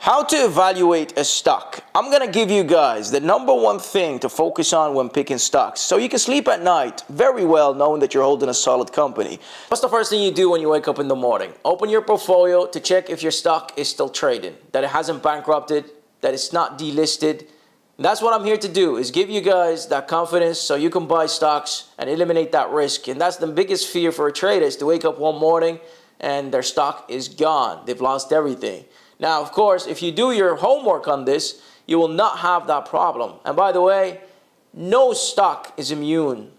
How to evaluate a stock. I'm going to give you guys the number one thing to focus on when picking stocks so you can sleep at night very well knowing that you're holding a solid company. What's the first thing you do when you wake up in the morning? Open your portfolio to check if your stock is still trading, that it hasn't bankrupted, that it's not delisted. That's what I'm here to do, is give you guys that confidence so you can buy stocks and eliminate that risk. And that's the biggest fear for a trader, is to wake up one morning and their stock is gone. They've lost everything. Now, of course, if you do your homework on this, you will not have that problem. And by the way, no stock is immune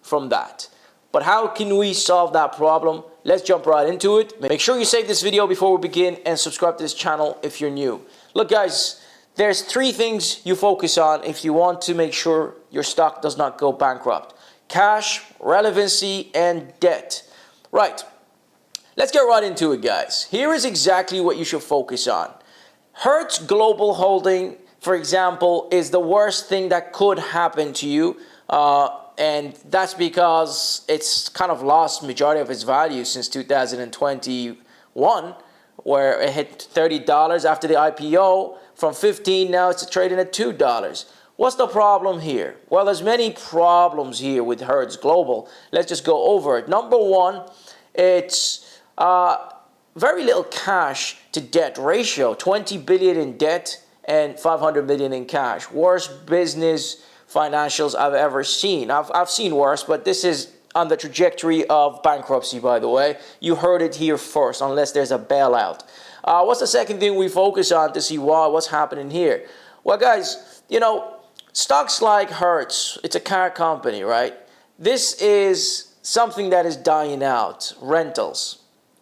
from that. But how can we solve that problem? Let's jump right into it. Make sure you save this video before we begin and subscribe to this channel if you're new. Look, guys, there's three things you focus on if you want to make sure your stock does not go bankrupt: cash, relevancy, and debt. Right. Let's get right into it, guys. Here is exactly what you should focus on. Hertz Global Holding, for example, is the worst thing that could happen to you. And that's because it's kind of lost majority of its value since 2021, where it hit $30 after the IPO. From 15, now it's trading at $2. What's the problem here? Well, there's many problems here with Hertz Global. Let's just go over it. Number one, it's very little cash to debt ratio, 20 billion in debt and 500 million in cash. Worst business financials I've ever seen. I've seen worse, but this is on the trajectory of bankruptcy, by the way. You heard it here first, unless there's a bailout. What's the second thing we focus on to see what's happening here? Well, guys, you know, stocks like Hertz, it's a car company, right? This is something that is dying out. Rentals.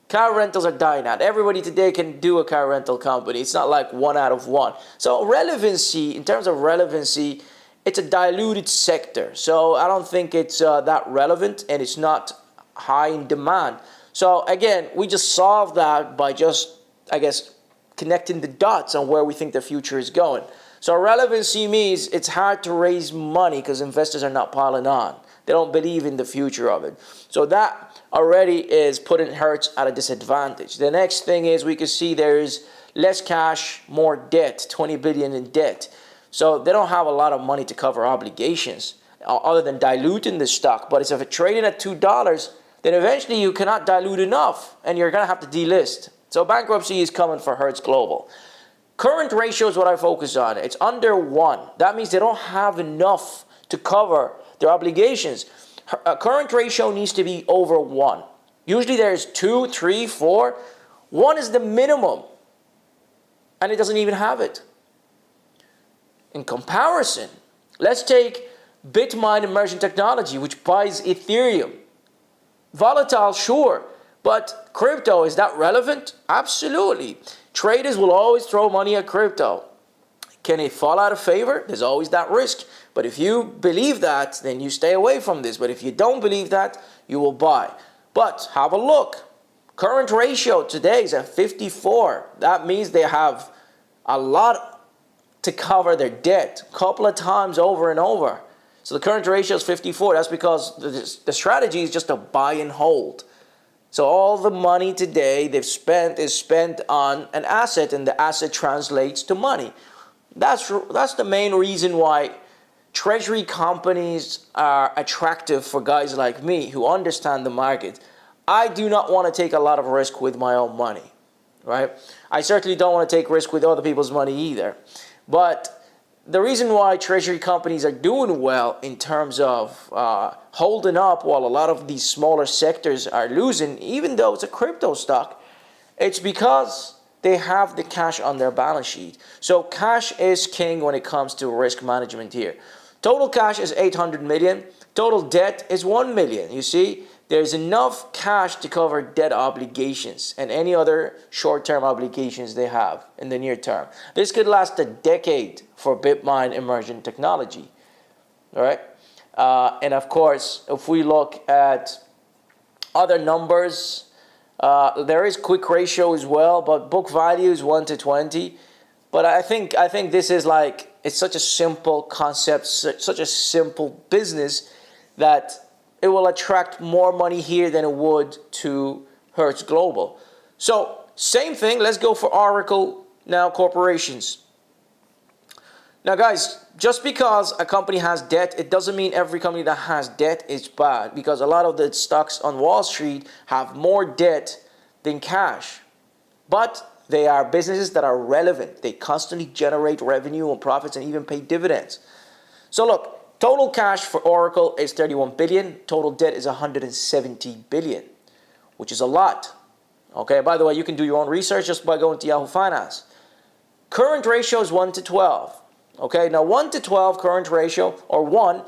Car rentals are dying out. Everybody today can do a car rental company. It's not like one out of one. So relevancy, in terms of relevancy, it's a diluted sector. So I don't think it's that relevant, and it's not high in demand. So again, we just solve that by just, I guess, connecting the dots on where we think the future is going. So relevancy means it's hard to raise money because investors are not piling on. They don't believe in the future of it. So that already is putting Hertz at a disadvantage. The next thing is we can see there is less cash, more debt, 20 billion in debt. So they don't have a lot of money to cover obligations other than diluting the stock. But if it's trading at $2, then eventually you cannot dilute enough and you're going to have to delist. So bankruptcy is coming for Hertz Global. Current ratio is what I focus on. It's under 1. That means they don't have enough to cover their obligations. Current ratio needs to be over 1. Usually there's 2, 3, 4. 1 is the minimum, and it doesn't even have it. In comparison, let's take Bitcoin Emerging Technology, which buys Ethereum. Volatile, sure, but crypto, is that relevant? Absolutely. Traders will always throw money at crypto. Can it fall out of favor? There's always that risk. But if you believe that, then you stay away from this. But if you don't believe that, you will buy. But have a look. Current ratio today is at 54. That means they have a lot to cover their debt a couple of times over and over. So the current ratio is 54. That's because the strategy is just to buy and hold. So all the money today they've spent is spent on an asset, and the asset translates to money. That's the main reason why treasury companies are attractive for guys like me who understand the market. I do not want to take a lot of risk with my own money, right? I certainly don't want to take risk with other people's money either. But the reason why treasury companies are doing well in terms of holding up while a lot of these smaller sectors are losing, even though it's a crypto stock, it's because they have the cash on their balance sheet. So cash is king when it comes to risk management here. Total cash is 800 million. Total debt is 1 million. You see, there's enough cash to cover debt obligations and any other short-term obligations they have in the near term. This could last a decade for Bitcoin Emerging Technology. All right. And of course, if we look at other numbers, there is quick ratio as well, but book value is 1 to 20. But I think this is like, it's such a simple concept, such a simple business, that it will attract more money here than it would to Hertz Global. So same thing, let's go for Oracle Now, corporations. Now, guys, just because a company has debt, it doesn't mean every company that has debt is bad, because a lot of the stocks on Wall Street have more debt than cash. But they are businesses that are relevant. They constantly generate revenue and profits and even pay dividends. So look, total cash for Oracle is 31 billion. Total debt is 170 billion, which is a lot. Okay, by the way, you can do your own research just by going to Yahoo Finance. Current ratio is 1 to 12. Okay, now 1 to 12 current ratio, or 1,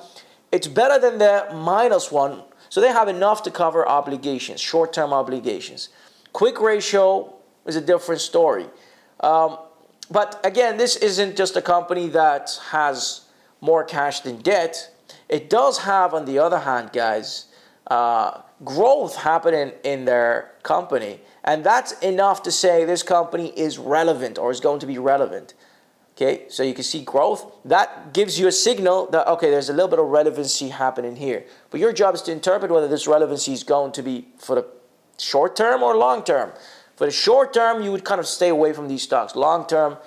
it's better than the -1. So they have enough to cover obligations, short-term obligations. Quick ratio is a different story. But again, this isn't just a company that has more cash than debt. It does have, on the other hand, guys, growth happening in their company. And that's enough to say this company is relevant or is going to be relevant. Okay, so you can see growth. That gives you a signal that, okay, there's a little bit of relevancy happening here. But your job is to interpret whether this relevancy is going to be for the short term or long term. For the short term, you would kind of stay away from these stocks. Long term,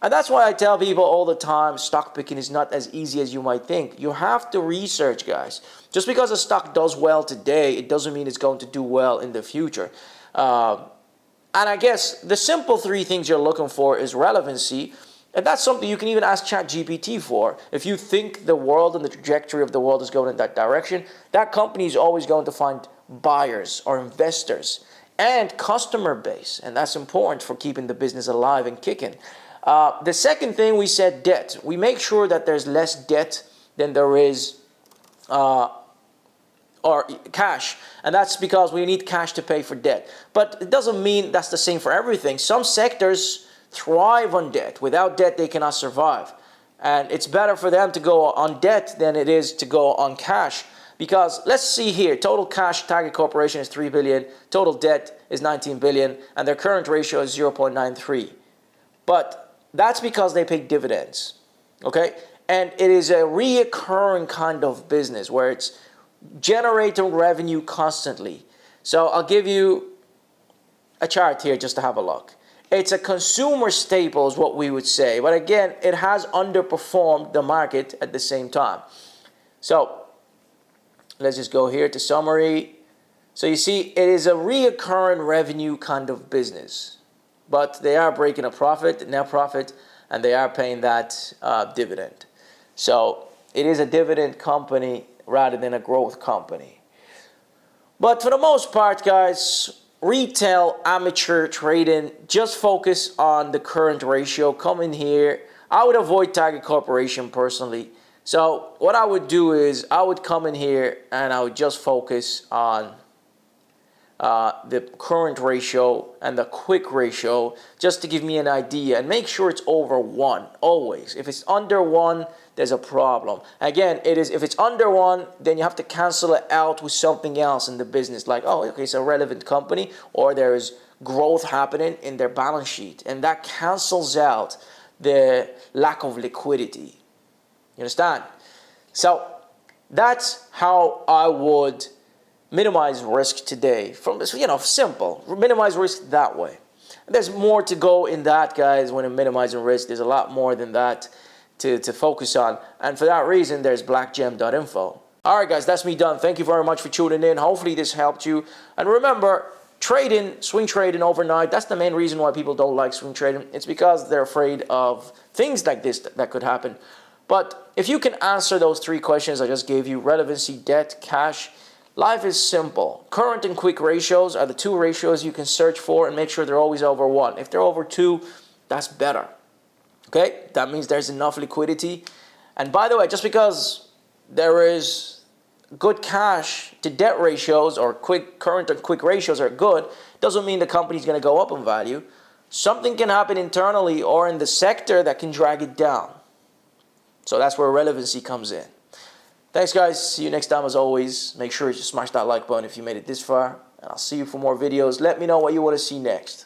and that's why I tell people all the time, stock picking is not as easy as you might think. You have to research, guys. Just because a stock does well today, it doesn't mean it's going to do well in the future. And I guess the simple 3 things you're looking for is relevancy. And that's something you can even ask ChatGPT for. If you think the world and the trajectory of the world is going in that direction, that company is always going to find buyers or investors and customer base. And that's important for keeping the business alive and kicking. The second thing, we said debt. We make sure that there's less debt than there is or cash. And that's because we need cash to pay for debt. But it doesn't mean that's the same for everything. Some sectors thrive on debt. Without debt, they cannot survive. And it's better for them to go on debt than it is to go on cash. Because let's see here, total cash, Target Corporation is 3 billion, total debt is 19 billion, and their current ratio is 0.93. But that's because they pay dividends, okay? And it is a reoccurring kind of business where it's generating revenue constantly. So I'll give you a chart here just to have a look. It's a consumer staple is what we would say. But again, it has underperformed the market at the same time. So let's just go here to summary. So you see, it is a reoccurring revenue kind of business. But they are breaking a profit, net profit, and they are paying that dividend. So it is a dividend company rather than a growth company. But for the most part, guys, retail, amateur trading, just focus on the current ratio. Come in here. I would avoid Target Corporation personally. So what I would do is I would come in here and I would just focus on the current ratio and the quick ratio just to give me an idea, and make sure it's over 1 always. If it's under 1, there's a problem. Again, if it's under 1, then you have to cancel it out with something else in the business, like, oh, okay, it's a relevant company, or there is growth happening in their balance sheet, and that cancels out the lack of liquidity. You understand? So that's how I would minimize risk today. From this, simple. Minimize risk that way. There's more to go in that, guys. When I'm minimizing risk, there's a lot more than that to focus on. And for that reason, there's blackgem.info. All right, guys, that's me done. Thank you very much for tuning in. Hopefully this helped you. And remember, trading, swing trading overnight, that's the main reason why people don't like swing trading. It's because they're afraid of things like this that could happen. But if you can answer those 3 questions I just gave you, relevancy, debt, cash, life is simple. Current and quick ratios are the 2 ratios you can search for, and make sure they're always over 1. If they're over 2, that's better. Okay? That means there's enough liquidity. And by the way, just because there is good cash to debt ratios, or current and quick ratios are good, doesn't mean the company's going to go up in value. Something can happen internally or in the sector that can drag it down. So that's where relevancy comes in. Thanks, guys. See you next time. As always, make sure you smash that like button if you made it this far. And I'll see you for more videos. Let me know what you want to see next.